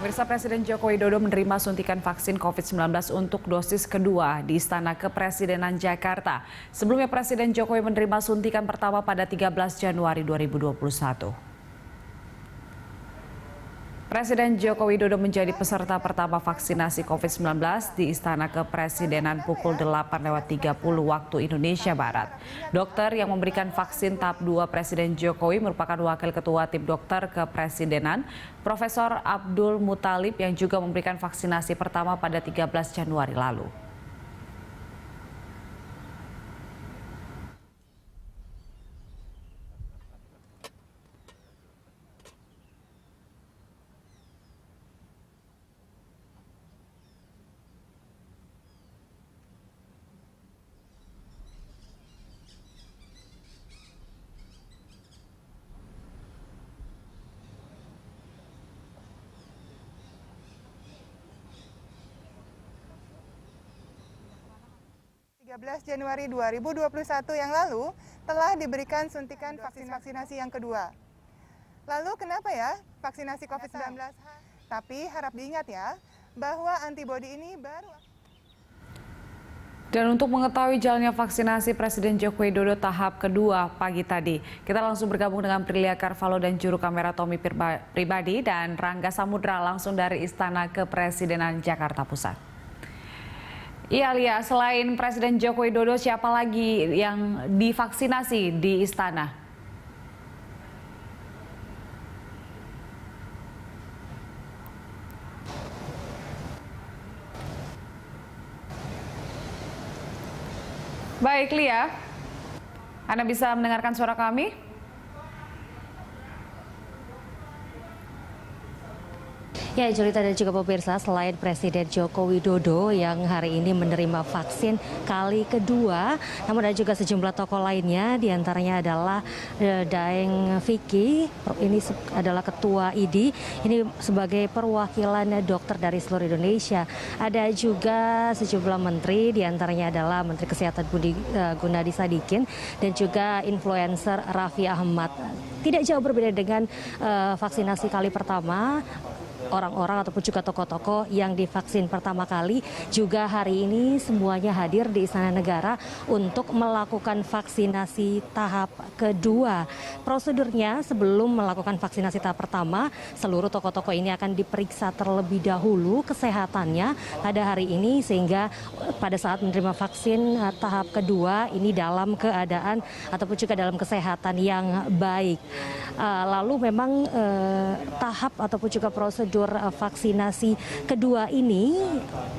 Pemirsa, Presiden Joko Widodo menerima suntikan vaksin COVID-19 untuk dosis kedua di Istana Kepresidenan Jakarta. Sebelumnya Presiden Jokowi menerima suntikan pertama pada 13 Januari 2021. Presiden Joko Widodo menjadi peserta pertama vaksinasi COVID-19 di Istana Kepresidenan pukul 8.30 waktu Indonesia Barat. Dokter yang memberikan vaksin tahap 2 Presiden Jokowi merupakan Wakil Ketua Tim Dokter Kepresidenan, Profesor Abdul Muthalib yang juga memberikan vaksinasi pertama pada 13 Januari lalu. 13 Januari 2021 yang lalu telah diberikan suntikan vaksinasi yang kedua. Lalu kenapa ya vaksinasi COVID-19? Tapi harap diingat ya bahwa antibodi ini baru. Dan untuk mengetahui jalannya vaksinasi Presiden Joko Widodo tahap kedua pagi tadi, kita langsung bergabung dengan Prilia Carvalho dan juru kamera Tommy Pribadi dan Rangga Samudra langsung dari Istana Kepresidenan Jakarta Pusat. Iya, Lia, selain Presiden Joko Widodo, siapa lagi yang divaksinasi di Istana? Baik, Lia, Anda bisa mendengarkan suara kami? Ya, Julita dan juga pemirsa, selain Presiden Joko Widodo yang hari ini menerima vaksin kali kedua, namun ada juga sejumlah tokoh lainnya, diantaranya adalah Daeng Vicky, ini adalah Ketua ID, ini sebagai perwakilan dokter dari seluruh Indonesia. Ada juga sejumlah menteri, diantaranya adalah Menteri Kesehatan Budi Gunadi Sadikin dan juga influencer Raffi Ahmad. Tidak jauh berbeda dengan vaksinasi kali pertama. Orang-orang ataupun juga tokoh-tokoh yang divaksin pertama kali juga hari ini semuanya hadir di Istana Negara untuk melakukan vaksinasi tahap kedua. Prosedurnya sebelum melakukan vaksinasi tahap pertama, seluruh tokoh-tokoh ini akan diperiksa terlebih dahulu kesehatannya pada hari ini sehingga pada saat menerima vaksin tahap kedua ini dalam keadaan ataupun juga dalam kesehatan yang baik. Lalu memang tahap ataupun juga prosedur vaksinasi kedua ini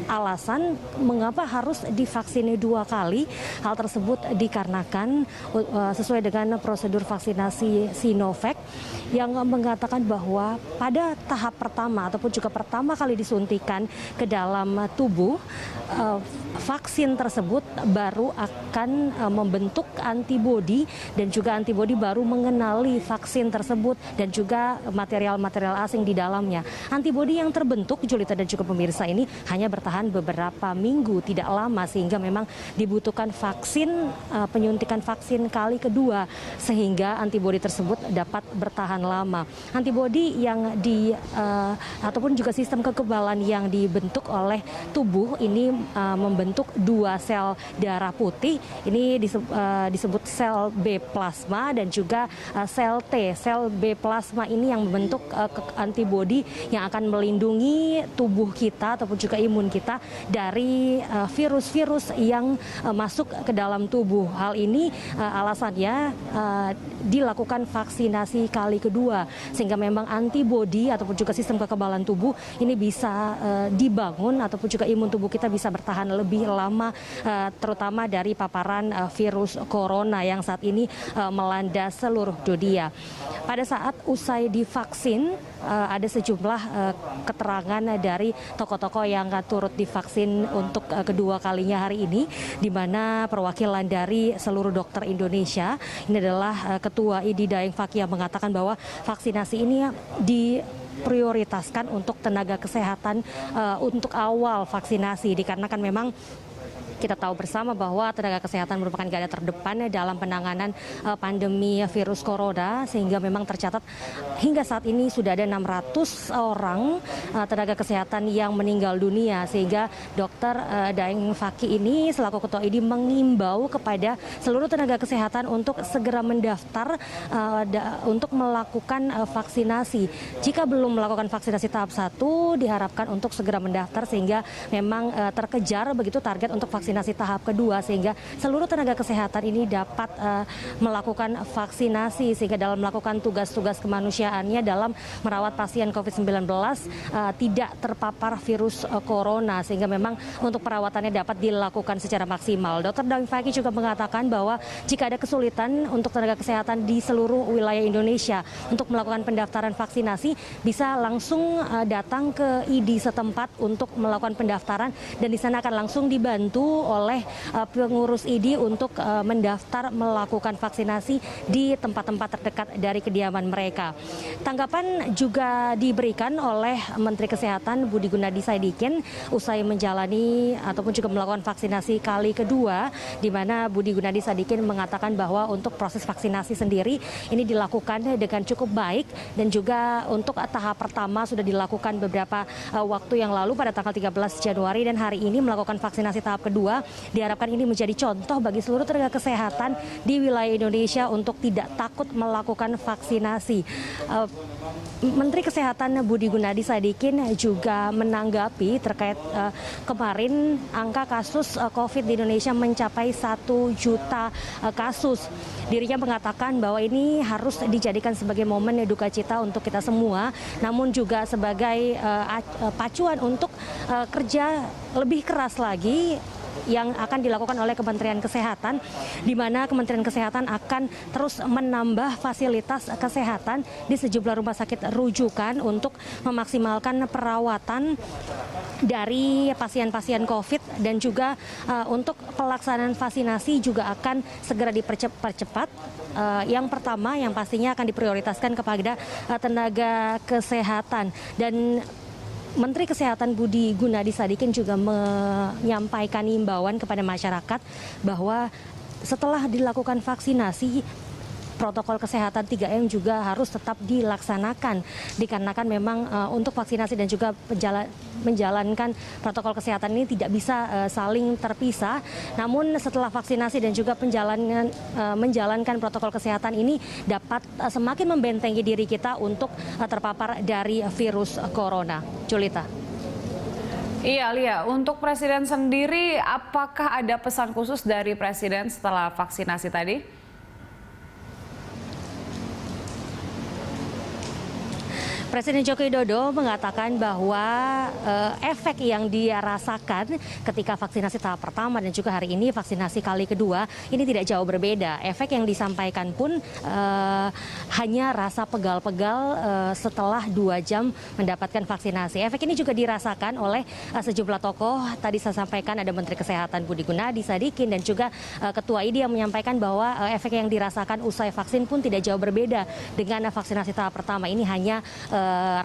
alasan mengapa harus divaksin 2 kali. Hal tersebut dikarenakan sesuai dengan prosedur vaksinasi Sinovac yang mengatakan bahwa pada tahap pertama ataupun juga pertama kali disuntikan ke dalam tubuh, vaksin tersebut baru akan membentuk antibodi dan juga antibodi baru mengenali vaksin tersebut dan juga material-material asing di dalamnya. Antibodi yang terbentuk, Julita dan juga pemirsa, ini hanya bertahan beberapa minggu, tidak lama, sehingga memang dibutuhkan vaksin, penyuntikan vaksin kali kedua sehingga antibodi tersebut dapat bertahan lama. Antibodi yang ataupun juga sistem kekebalan yang dibentuk oleh tubuh ini membentuk 2 sel darah putih, ini disebut sel B plasma dan juga sel T. Sel B plasma ini yang membentuk antibodi yang akan melindungi tubuh kita ataupun juga imun kita dari virus-virus yang masuk ke dalam tubuh. Hal ini alasannya dilakukan vaksinasi kali kedua sehingga memang antibodi ataupun juga sistem kekebalan tubuh ini bisa dibangun ataupun juga imun tubuh kita bisa bertahan lebih lama terutama dari paparan virus corona yang saat ini melanda seluruh dunia. Pada saat usai divaksin ada sejumlah keterangan dari tokoh-tokoh yang turut divaksin untuk kedua kalinya hari ini, di mana perwakilan dari seluruh dokter Indonesia, ini adalah Ketua ID Daeng Vicky yang mengatakan bahwa vaksinasi ini diprioritaskan untuk tenaga kesehatan untuk awal vaksinasi, dikarenakan memang kita tahu bersama bahwa tenaga kesehatan merupakan garda terdepan dalam penanganan pandemi virus corona, sehingga memang tercatat hingga saat ini sudah ada 600 orang tenaga kesehatan yang meninggal dunia, sehingga Dr. Daeng Fakih ini selaku Ketua IDI mengimbau kepada seluruh tenaga kesehatan untuk segera mendaftar untuk melakukan vaksinasi. Jika belum melakukan vaksinasi tahap 1, diharapkan untuk segera mendaftar sehingga memang terkejar begitu target untuk vaksinasi tahap kedua, sehingga seluruh tenaga kesehatan ini dapat melakukan vaksinasi, sehingga dalam melakukan tugas-tugas kemanusiaannya dalam merawat pasien COVID-19 tidak terpapar virus corona, sehingga memang untuk perawatannya dapat dilakukan secara maksimal. Dr. Daeng Fakih juga mengatakan bahwa jika ada kesulitan untuk tenaga kesehatan di seluruh wilayah Indonesia untuk melakukan pendaftaran vaksinasi, bisa langsung datang ke IDI setempat untuk melakukan pendaftaran, dan di sana akan langsung dibantu oleh pengurus IDI untuk mendaftar melakukan vaksinasi di tempat-tempat terdekat dari kediaman mereka. Tanggapan juga diberikan oleh Menteri Kesehatan Budi Gunadi Sadikin usai menjalani ataupun juga melakukan vaksinasi kali kedua, di mana Budi Gunadi Sadikin mengatakan bahwa untuk proses vaksinasi sendiri ini dilakukan dengan cukup baik, dan juga untuk tahap pertama sudah dilakukan beberapa waktu yang lalu pada tanggal 13 Januari, dan hari ini melakukan vaksinasi tahap kedua. Diharapkan ini menjadi contoh bagi seluruh tenaga kesehatan di wilayah Indonesia untuk tidak takut melakukan vaksinasi. Menteri Kesehatan Budi Gunadi Sadikin juga menanggapi terkait kemarin angka kasus COVID di Indonesia mencapai 1 juta kasus. Dirinya mengatakan bahwa ini harus dijadikan sebagai momen duka cita untuk kita semua, namun juga sebagai pacuan untuk kerja lebih keras lagi yang akan dilakukan oleh Kementerian Kesehatan, di mana Kementerian Kesehatan akan terus menambah fasilitas kesehatan di sejumlah rumah sakit rujukan untuk memaksimalkan perawatan dari pasien-pasien COVID, dan juga untuk pelaksanaan vaksinasi juga akan segera dipercepat. Yang pertama yang pastinya akan diprioritaskan kepada tenaga kesehatan, dan Menteri Kesehatan Budi Gunadi Sadikin juga menyampaikan imbauan kepada masyarakat bahwa setelah dilakukan vaksinasi, protokol kesehatan 3M juga harus tetap dilaksanakan, dikarenakan memang untuk vaksinasi dan juga menjalankan protokol kesehatan ini tidak bisa saling terpisah. Namun setelah vaksinasi dan juga menjalankan protokol kesehatan ini dapat semakin membentengi diri kita untuk terpapar dari virus corona. Julita. Iya, Lia. Untuk Presiden sendiri, apakah ada pesan khusus dari Presiden setelah vaksinasi tadi? Presiden Joko Widodo mengatakan bahwa efek yang dia rasakan ketika vaksinasi tahap pertama dan juga hari ini vaksinasi kali kedua ini tidak jauh berbeda. Efek yang disampaikan pun hanya rasa pegal-pegal setelah 2 jam mendapatkan vaksinasi. Efek ini juga dirasakan oleh sejumlah tokoh. Tadi saya sampaikan ada Menteri Kesehatan Budi Gunadi Sadikin dan juga Ketua IDI yang menyampaikan bahwa efek yang dirasakan usai vaksin pun tidak jauh berbeda dengan vaksinasi tahap pertama. Ini hanya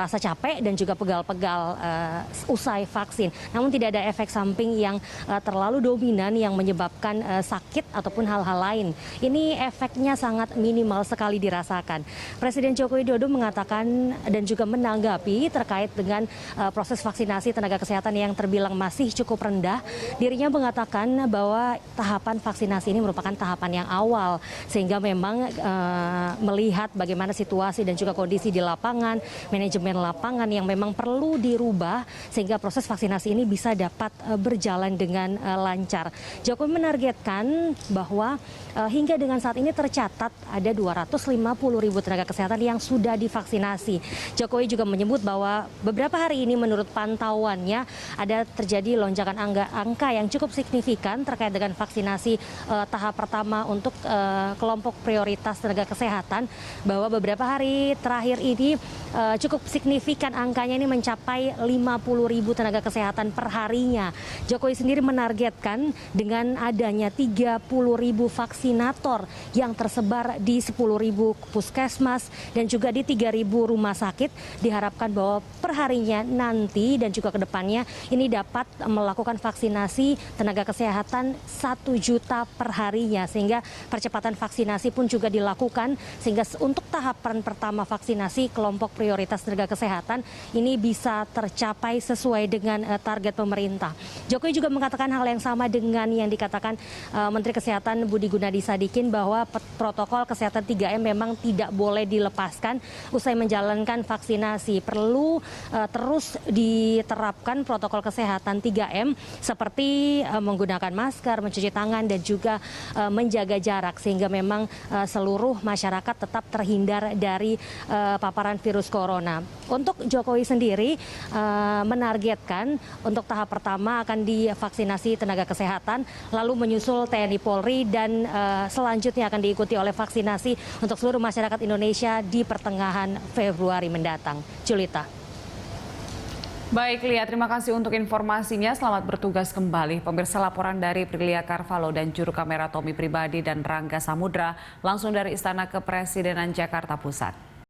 rasa capek dan juga pegal-pegal usai vaksin. Namun tidak ada efek samping yang terlalu dominan yang menyebabkan sakit ataupun hal-hal lain. Ini efeknya sangat minimal sekali dirasakan. Presiden Joko Widodo mengatakan dan juga menanggapi terkait dengan proses vaksinasi tenaga kesehatan yang terbilang masih cukup rendah. Dirinya mengatakan bahwa tahapan vaksinasi ini merupakan tahapan yang awal, sehingga memang melihat bagaimana situasi dan juga kondisi di lapangan, manajemen lapangan yang memang perlu dirubah sehingga proses vaksinasi ini bisa dapat berjalan dengan lancar. Jokowi menargetkan bahwa hingga dengan saat ini tercatat ada 250.000 tenaga kesehatan yang sudah divaksinasi. Jokowi juga menyebut bahwa beberapa hari ini menurut pantauannya ada terjadi lonjakan angka yang cukup signifikan terkait dengan vaksinasi tahap pertama untuk kelompok prioritas tenaga kesehatan, bahwa beberapa hari terakhir ini cukup signifikan angkanya ini mencapai 50.000 tenaga kesehatan per harinya. Jokowi sendiri menargetkan dengan adanya 30.000 vaksinator yang tersebar di 10.000 puskesmas dan juga di 3.000 rumah sakit, diharapkan bahwa perharinya nanti dan juga ke depannya ini dapat melakukan vaksinasi tenaga kesehatan 1 juta per harinya, sehingga percepatan vaksinasi pun juga dilakukan sehingga untuk tahapan pertama vaksinasi kelompok prioritas tenaga kesehatan ini bisa tercapai sesuai dengan target pemerintah. Jokowi juga mengatakan hal yang sama dengan yang dikatakan Menteri Kesehatan Budi Gunadi Sadikin bahwa protokol kesehatan 3M memang tidak boleh dilepaskan usai menjalankan vaksinasi. Perlu terus diterapkan protokol kesehatan 3M seperti menggunakan masker, mencuci tangan dan juga menjaga jarak sehingga memang seluruh masyarakat tetap terhindar dari paparan virus corona. Untuk Jokowi sendiri menargetkan untuk tahap pertama akan divaksinasi tenaga kesehatan, lalu menyusul TNI Polri dan selanjutnya akan diikuti oleh vaksinasi untuk seluruh masyarakat Indonesia di pertengahan Februari mendatang. Julita. Baik, Lia, terima kasih untuk informasinya. Selamat bertugas kembali. Pemirsa, laporan dari Prilia Carvalho dan juru kamera Tommy Pribadi dan Rangga Samudra langsung dari Istana Kepresidenan Jakarta Pusat.